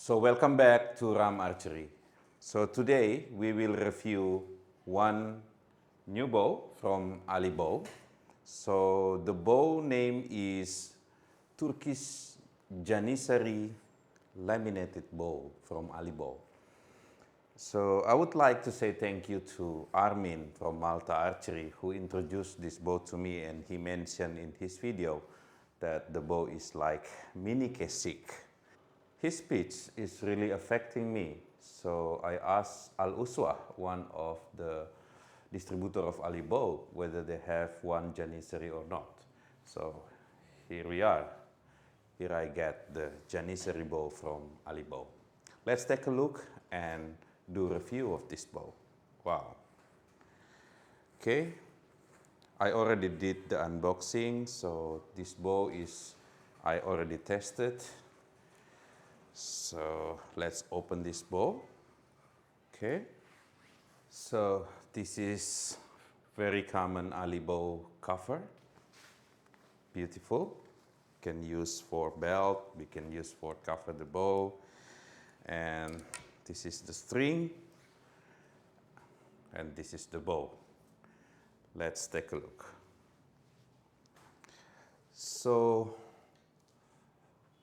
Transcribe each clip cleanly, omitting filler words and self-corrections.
So welcome back to Ram Archery. So today we will review one new bow from Alibow. So the bow name is Turkish Janissary laminated bow from Alibow. So I would like to say thank you to Armin from Malta Archery who introduced this bow to me, and he mentioned in his video that the bow is like mini kesik. His speech is really affecting me. So I asked Al Uswa, one of the distributor of Alibow, whether they have one Janissary or not. So here we are. Here I get the Janissary bow from Alibow. Let's take a look and do a review of this bow. Wow. Okay, I already did the unboxing, so this bow is I already tested. So let's open this bow. Okay, so this is very common Alibow cover. Beautiful. Can use for belt, we can use for cover the bow. And this is the string. And this is the bow. Let's take a look. So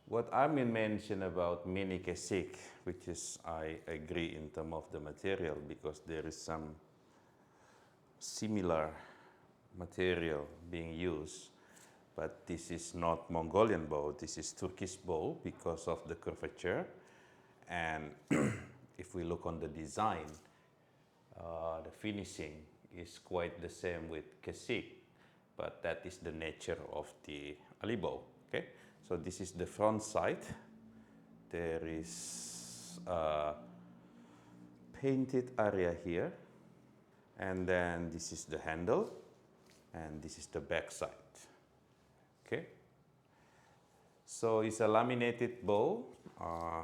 what Armin mentioned about mini kesik, which is I agree in terms of the material, because there is some similar material being used, but this is not Mongolian bow, this is Turkish bow because of the curvature. And if we look on the design, the finishing is quite the same with kesik, but that is the nature of the Alibow. Okay, so this is the front side. There is a painted area here, and then this is the handle, and this is the back side. Okay, so it's a laminated bow.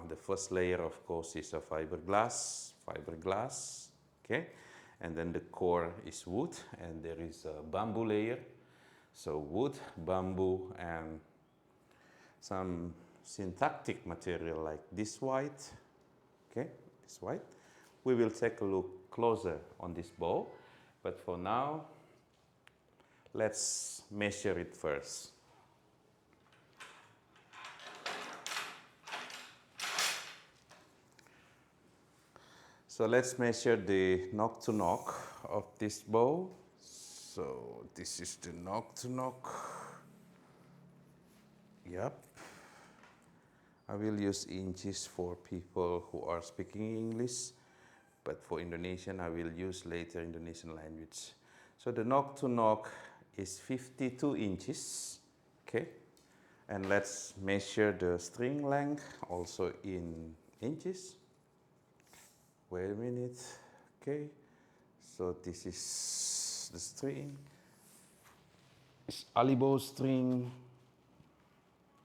The first layer, of course, is a fiberglass. Okay, and then the core is wood, and there is a bamboo layer. So wood, bamboo, and some synthetic material like this white. Okay, this white. We will take a look closer on this bow, but for now, let's measure it first. So let's measure the knock to knock of this bow. So this is the knock to knock. Yep. I will use inches for people who are speaking English, but for Indonesian I will use later Indonesian language. So the knock to knock is 52 inches. Okay. And let's measure the string length also in inches. Wait a minute. Okay, so this is the string. It's Alibow string.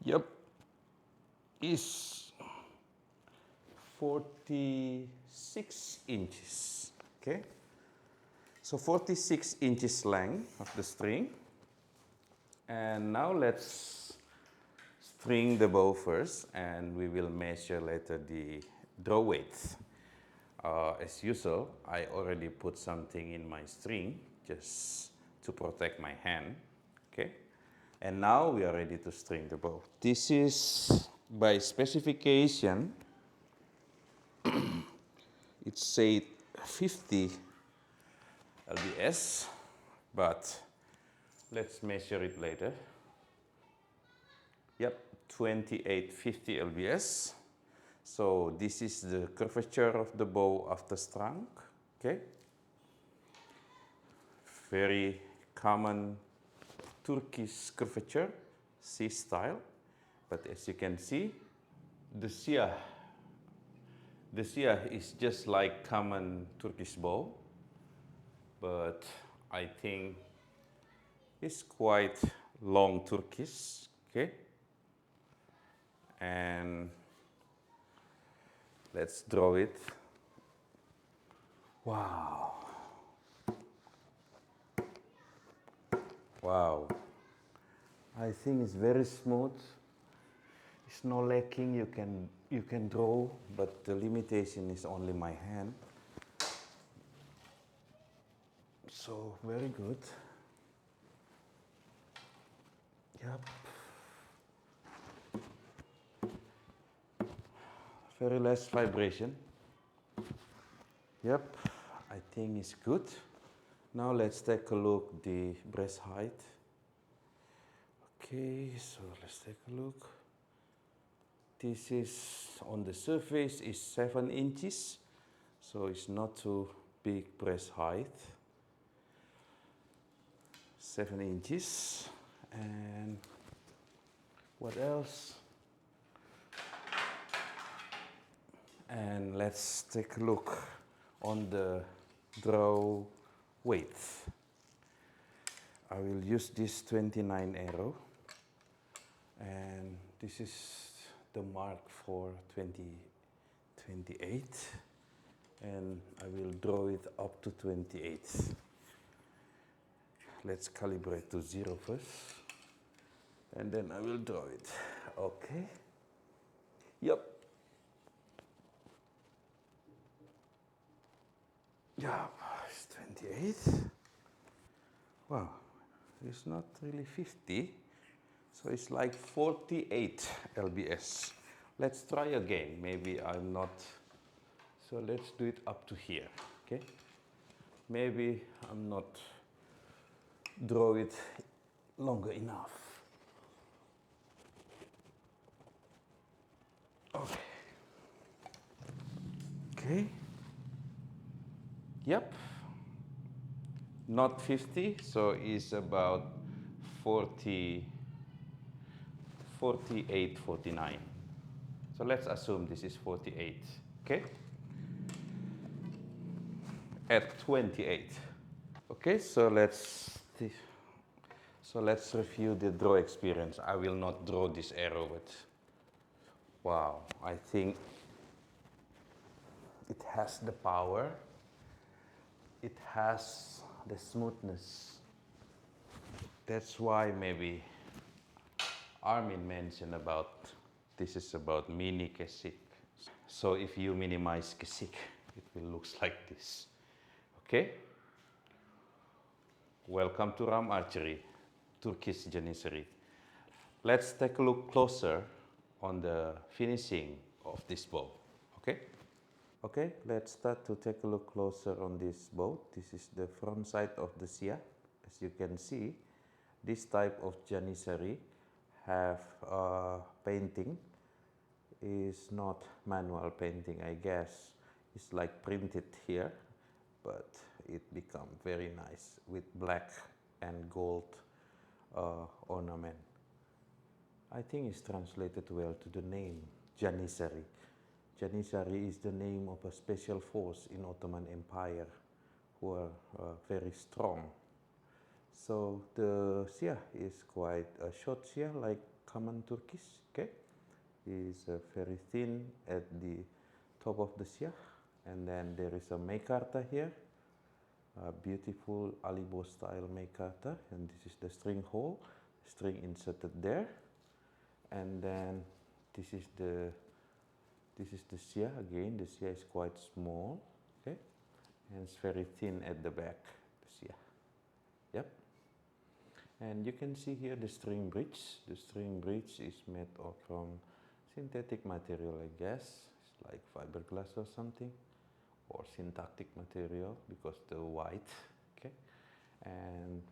Yep, is 46 inches. Okay, so 46 inches length of the string. And now let's string the bow first, and we will measure later the draw weight. As usual, I already put something in my string just to protect my hand. Okay, and now we are ready to string the bow. This is by specification. It said 50 lbs, but let's measure it later. Yep, 2850 lbs. So this is the curvature of the bow after strung. Okay, very common Turkish curvature, C style. But as you can see, the siyah is just like common Turkish bow, but I think it's quite long Turkish. Okay, and let's draw it. Wow. Wow. I think it's very smooth. It's no lacking. You can you can draw, but the limitation is only my hand. So very good. Yep. Very less vibration. Yep, I think it's good. Now let's take a look the breast height. Okay, so let's take a look. This is on the surface is 7 inches, so it's not too big breast height. 7 inches. And what else? And let's take a look on the draw weight. I will use this 29 arrow, and this is the mark for 28, and I will draw it up to 28. Let's calibrate to 0 first, and then I will draw it. Okay. Yep. Yeah, it's 28. Wow, it's not really 50, so it's like 48 lbs. Let's try again. Maybe I'm not. So let's do it up to here. Okay. Maybe I'm not draw it longer enough. Okay. Okay. Yep. Not 50, so it's about 40, 48, 49. So let's assume this is 48, okay? At 28. Okay, so let's review the draw experience. I will not draw this arrow, but wow, I think it has the power. It has the smoothness. That's why maybe Armin mentioned about this is about mini kesik. So if you minimize kesik, it will look like this. Okay? Welcome to Ram Archery, Turkish Janissary. Let's take a look closer on the finishing of this bow. Okay? Okay, let's start to take a look closer on this bow. This is the front side of the Sia. As you can see, this type of Janissary have painting is not manual painting, I guess. It's like printed here, but it become very nice with black and gold ornament. I think it's translated well to the name Janissary. Janissary is the name of a special force in Ottoman Empire who are very strong. So the Sia is quite a short Sia like common Turkish, okay? Is very thin at the top of the Sia, and then there is a Meikarta here, a beautiful Alibow style Meikarta, and this is the string hole, string inserted there, and then this is the Sia again. The Sia is quite small, okay, and it's very thin at the back, the Sia. Yep. And you can see here the string bridge. The string bridge is made of from synthetic material, I guess. It's like fiberglass or something, or syntactic material because the white, okay. And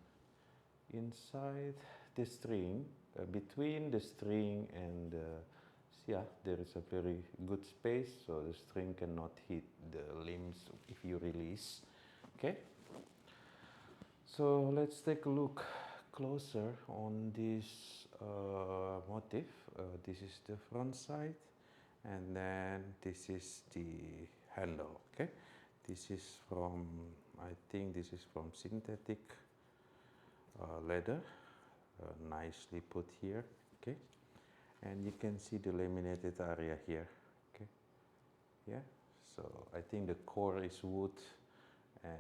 inside the string, between the string and the Sia, there is a very good space, so the string cannot hit the limbs if you release, okay. So let's take a look closer on this motif. This is the front side, and then this is the handle, okay. This is from, I think this is from synthetic leather, nicely put here, okay. And you can see the laminated area here, okay. Yeah, so I think the core is wood, and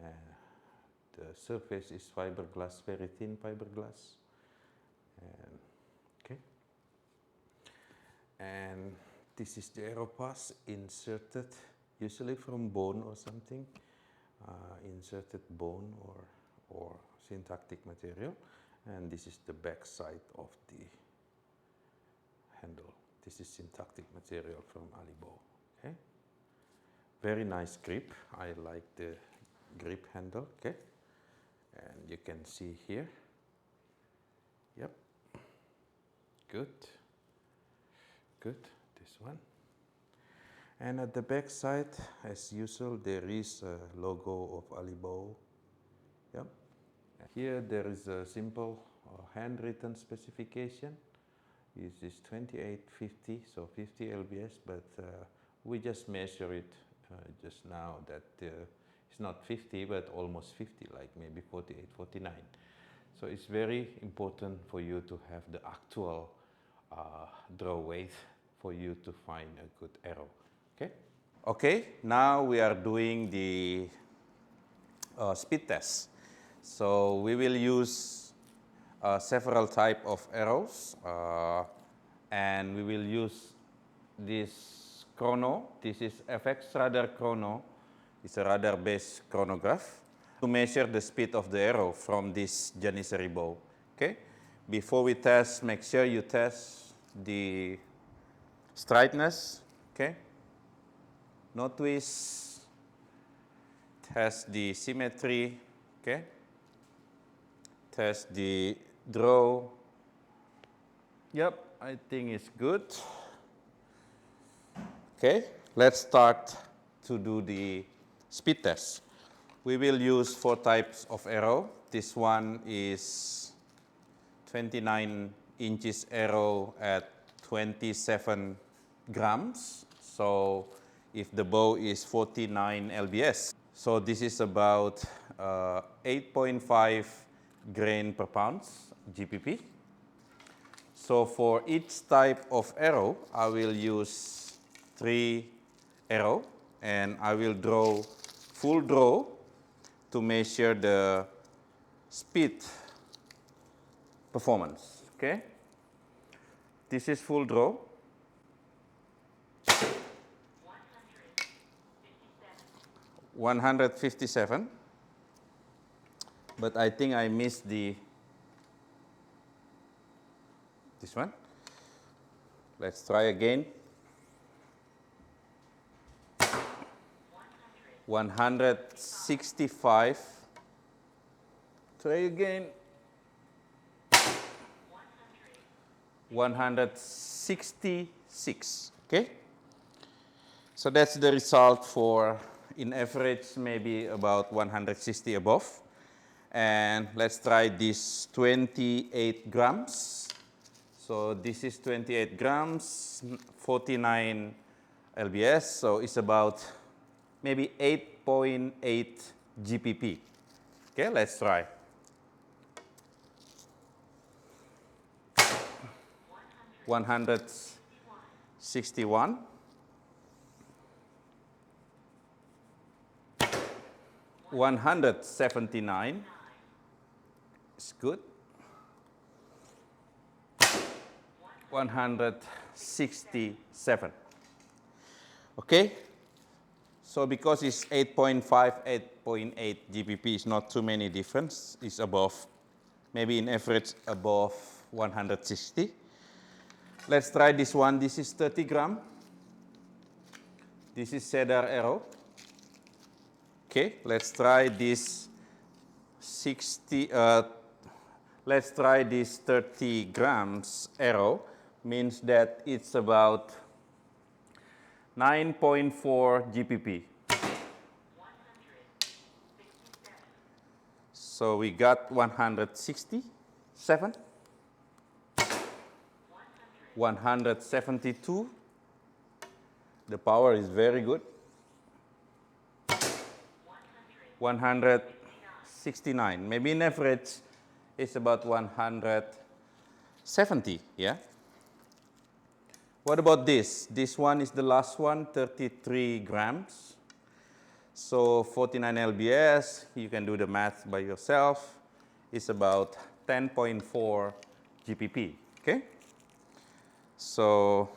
the surface is fiberglass, very thin fiberglass, and okay. And this is the arrow pass inserted, usually from bone or something, inserted bone or syntactic material, and this is the back side of the handle. This is syntactic material from Alibow. Okay, very nice grip. I like the grip handle. Okay, and you can see here. Yep, good, good. This one. And at the back side, as usual, there is a logo of Alibow. Yep. Here there is a simple handwritten specification. This is 2850, so 50 lbs, but we just measure it just now that it's not 50, but almost 50, like maybe 48, 49. So it's very important for you to have the actual draw weight for you to find a good arrow. Okay? Okay, now we are doing the speed test. So we will use several type of arrows, and we will use this chrono. This is FX radar chrono. It's a radar-based chronograph to measure the speed of the arrow from this Janissary bow. Okay. Before we test, make sure you test the straightness. Okay. No twist. Test the symmetry. Okay. Test the draw. Yep, I think it's good. Okay, let's start to do the speed test. We will use 4 types of arrow. This one is 29 inches arrow at 27 grams. So if the bow is 49 lbs. So this is about 8.5 grain per pound, GPP. So for each type of arrow, I will use 3 arrow, and I will draw full draw to measure the speed performance. Okay, this is full draw. 157. But I think I missed this one. Let's try again. 165. Try again. 166. Okay. So that's the result for, in average, maybe about 160 above. And let's try this 28 grams. So this is 28 grams, 49 lbs. So it's about maybe 8.8 GPP. Okay, let's try. 161. 179. It's good. 167. Okay. So because it's 8.5, 8.8 GPP, it's not too many difference. It's above, maybe in average above 160. Let's try this one. This is 30 gram. This is cedar arrow. Okay, let's try this 60. Let's try this 30 grams arrow. Means that it's about 9.4 GPP. So we got 167, 172. The power is very good. 169. Maybe in average it's about 170. Yeah. What about this? This one is the last one, 33 grams. So 49 lbs, you can do the math by yourself. It's about 10.4 GPP. Okay? So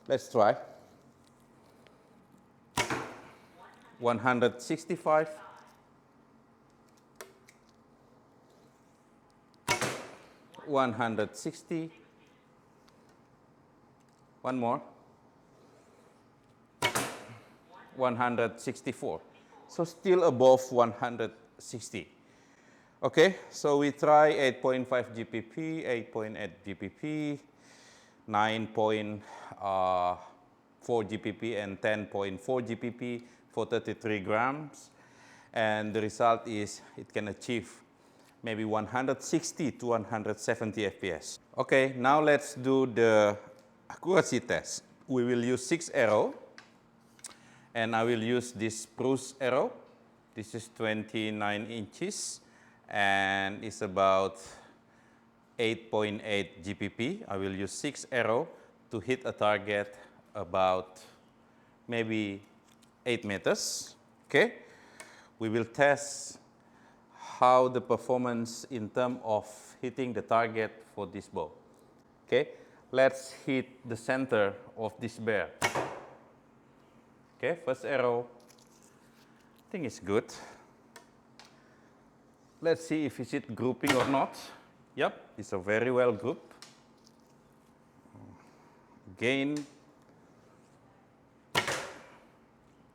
Let's try. 165. 160. One more. 164. So still above 160. Okay, so we try 8.5 GPP, 8.8 GPP, 9.4 GPP, and 10.4 GPP for 33 grams. And the result is it can achieve maybe 160 to 170 FPS. Okay, now let's do the accuracy test. We will use 6 arrow, and I will use this spruce arrow. This is 29 inches, and it's about 8.8 GPP. I will use 6 arrow to hit a target about maybe 8 meters. Okay, we will test how the performance in terms of hitting the target for this bow. Okay, let's hit the center of this bear. Okay, first arrow, I think it's good. Let's see if it's grouping or not. Yep, it's a very well grouped. Again.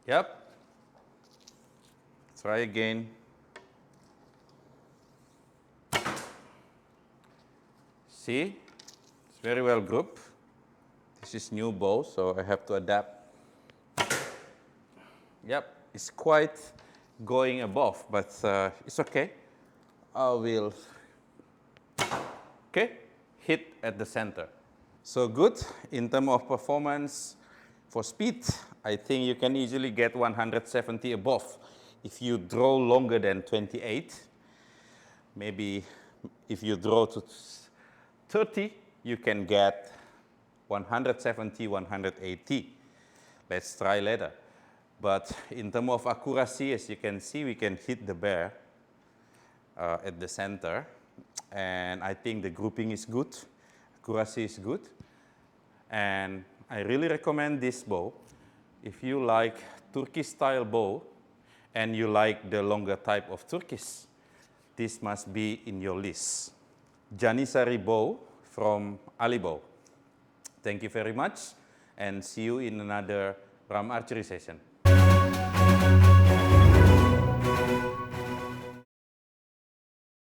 Yep. Try again. See, it's very well grouped. This is new bow, so I have to adapt. Yep, it's quite going above, but it's okay. I will, okay, hit at the center. So good in terms of performance. For speed, I think you can easily get 170 above. If you draw longer than 28, maybe if you draw to 30, you can get 170, 180. Let's try later. But in terms of accuracy, as you can see, we can hit the bear at the center. And I think the grouping is good, accuracy is good. And I really recommend this bow. If you like Turkish style bow and you like the longer type of Turkish, this must be in your list. Janissary bow from Alibow. Thank you very much, and see you in another ram archery session.